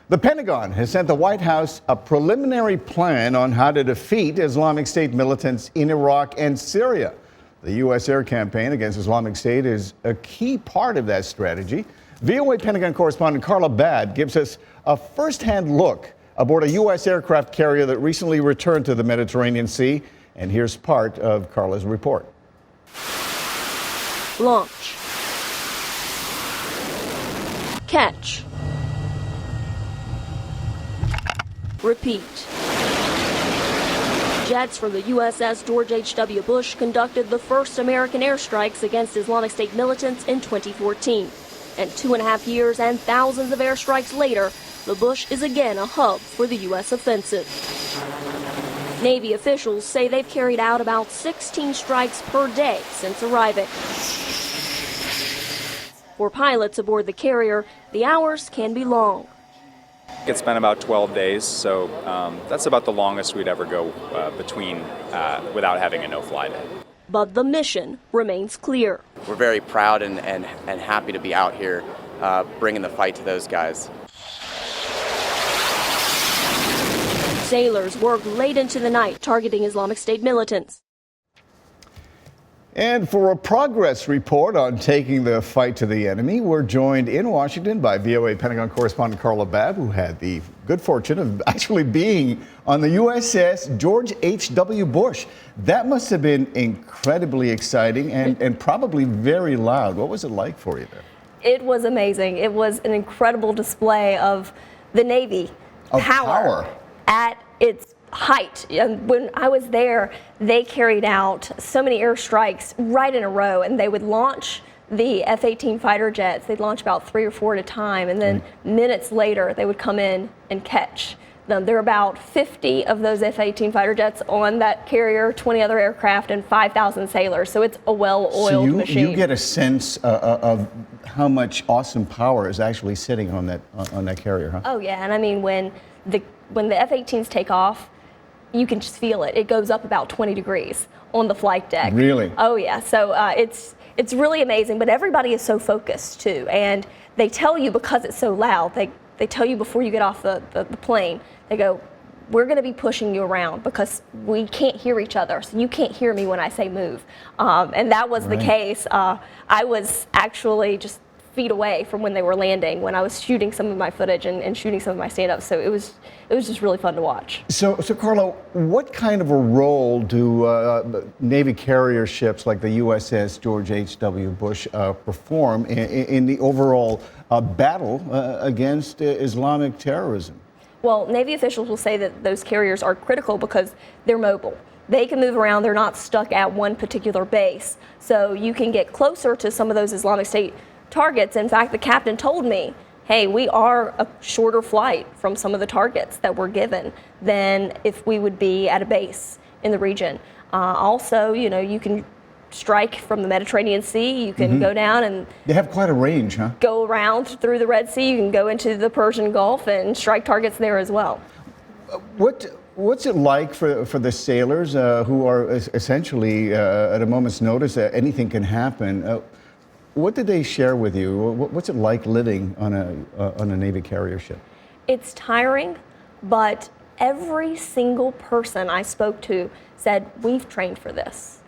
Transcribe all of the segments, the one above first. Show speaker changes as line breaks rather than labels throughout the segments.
The Pentagon has sent the White House a preliminary plan on how to defeat Islamic State militants in Iraq and Syria. The U.S. air campaign against Islamic State is a key part of that strategy. VOA Pentagon correspondent Carla Babb gives us a first-hand look aboard a U.S. aircraft carrier that recently returned to the Mediterranean Sea. And here's part of Carla's report.
Launch. Catch. Repeat. Jets from the USS George H.W. Bush conducted the first American airstrikes against Islamic State militants in 2014. And 2.5 years and thousands of airstrikes later, the Bush is again a hub for the U.S. offensive. Navy officials say they've carried out about 16 strikes per day since arriving. For pilots aboard the carrier, the hours can be long.
It's been about 12 days, so that's about the longest we'd ever go between without having a no-fly day.
But the mission remains clear.
We're very proud and happy to be out here bringing the fight to those guys.
Sailors worked late into the night targeting Islamic State militants.
And for a progress report on taking the fight to the enemy, we're joined in Washington by VOA Pentagon correspondent Carla Babb, who had the good fortune of actually being on the USS George H.W. Bush. That must have been incredibly exciting and probably very loud. What was it like for you there?
It was amazing. It was an incredible display of the Navy power at its height. When I was there, they carried out so many airstrikes right in a row, and they would launch the F-18 fighter jets. They'd launch about 3 or 4 at a time, and then minutes later, they would come in and catch them. There are about 50 of those F-18 fighter jets on that carrier, 20 other aircraft, and 5,000 sailors. So it's a well-oiled machine.
You get a sense of how much awesome power is actually sitting on that carrier, huh?
Oh yeah, and I mean when the F-18s take off, you can just feel it. It goes up about 20 degrees on the flight deck.
Really?
Oh yeah. So it's really amazing. But everybody is so focused too, and they tell you because it's so loud. They tell you before you get off the plane. They go, "We're going to be pushing you around because we can't hear each other. So you can't hear me when I say move." And that was the case. I was actually just feet away from when they were landing when I was shooting some of my footage and shooting some of my stand-ups. So it was just really fun to watch.
So Carla, what kind of a role do Navy carrier ships like the USS George H.W. Bush perform in the overall battle against Islamic terrorism?
Well, Navy officials will say that those carriers are critical because they're mobile. They can move around. They're not stuck at one particular base. So you can get closer to some of those Islamic State targets. In fact, the captain told me, hey, we are a shorter flight from some of the targets that we're given than if we would be at a base in the region. Also, you can strike from the Mediterranean Sea. You can go down and
they have quite a range, huh?
Go around through the Red Sea. You can go into the Persian Gulf and strike targets there as well.
What's it like for the sailors who are essentially at a moment's notice anything can happen? What did they share with you? What's it like living on a Navy carrier ship?
It's tiring, but every single person I spoke to said, we've trained for this.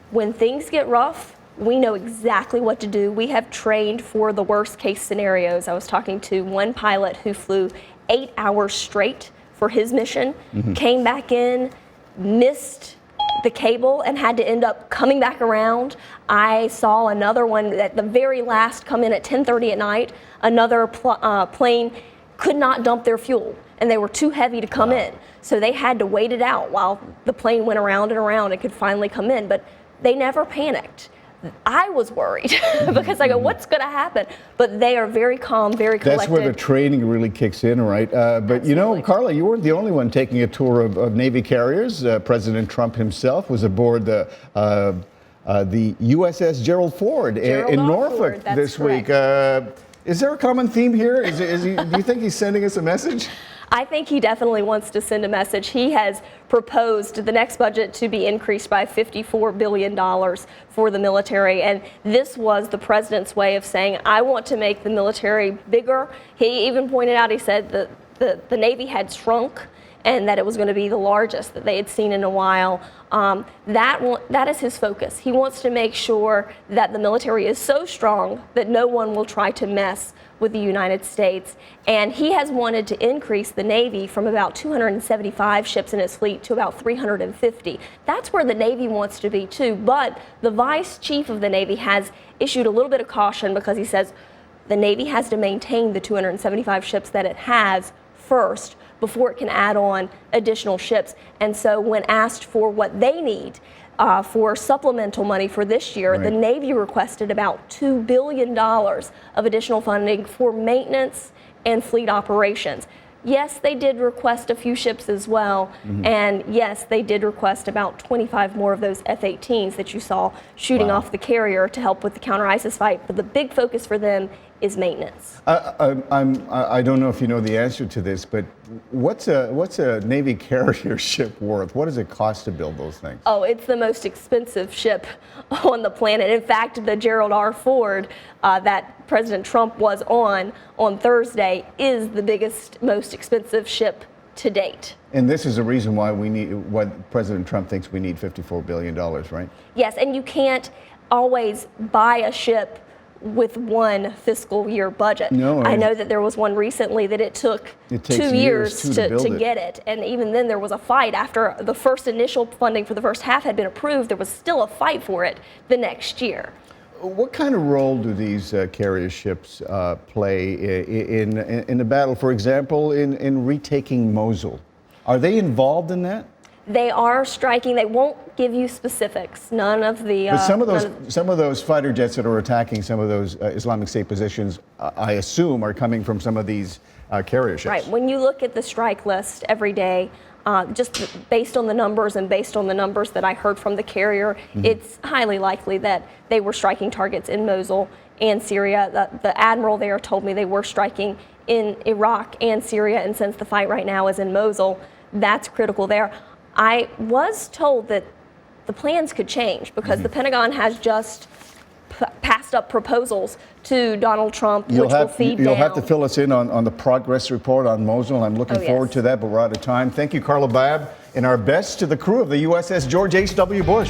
When things get rough, we know exactly what to do. We have trained for the worst case scenarios. I was talking to one pilot who flew 8 hours straight for his mission, came back in, missed the cable and had to end up coming back around. I saw another one at the very last come in at 10:30 at night. Another plane could not dump their fuel and they were too heavy to come in. So they had to wait it out while the plane went around and around and could finally come in. But they never panicked. I was worried because I go, what's going to happen? But they are very calm, very collected.
That's where the training really kicks in, right? But you know, Carla, you weren't the only one taking a tour of Navy carriers. President Trump himself was aboard the USS Gerald Ford in Norfolk this week. Is there a common theme here? Do you think he's sending us a message?
I think he definitely wants to send a message. He has proposed the next budget to be increased by $54 billion for the military. And this was the president's way of saying, I want to make the military bigger. He even pointed out, he said that the Navy had shrunk and that it was going to be the largest that they had seen in a while. That is his focus. He wants to make sure that the military is so strong that no one will try to mess with the United States. And he has wanted to increase the Navy from about 275 ships in his fleet to about 350. That's where the Navy wants to be too. But the Vice Chief of the Navy has issued a little bit of caution because he says the Navy has to maintain the 275 ships that it has first before it can add on additional ships. And so when asked for what they need for supplemental money for this year,
right,
the Navy requested about $2 billion of additional funding for maintenance and fleet operations. Yes, they did request a few ships as well, and yes, they did request about 25 more of those F-18s that you saw shooting off the carrier to help with the counter-ISIS fight, but the big focus for them is maintenance.
I don't know if you know the answer to this, but what's a Navy carrier ship worth? What does it cost to build those things?
Oh, it's the most expensive ship on the planet. In fact, the Gerald R. Ford that President Trump was on Thursday is the biggest, most expensive ship to date.
And this is the reason why what President Trump thinks we need $54 billion, right?
Yes, and you can't always buy a ship with one fiscal year budget.
No,
I know that there was one recently that it took 2 years to get it. And even then there was a fight after the first initial funding for the first half had been approved. There was still a fight for it the next year.
What kind of role do these carrier ships play in the battle, for example, in retaking Mosul? Are they involved in that?
They are striking. They won't give you specifics. None of the.
But some of those fighter jets that are attacking some of those Islamic State positions, I assume, are coming from some of these carrier ships.
Right. When you look at the strike list every day, just based on the numbers and based on the numbers that I heard from the carrier, it's highly likely that they were striking targets in Mosul and Syria. The admiral there told me they were striking in Iraq and Syria, and since the fight right now is in Mosul, that's critical there. I was told that the plans could change because the Pentagon has just passed up proposals to Donald Trump, which will feed down.
You'll have to fill us in on the progress report on Mosul. I'm looking forward to that, but we're out of time. Thank you, Carla Babb, and our best to the crew of the USS George H.W. Bush.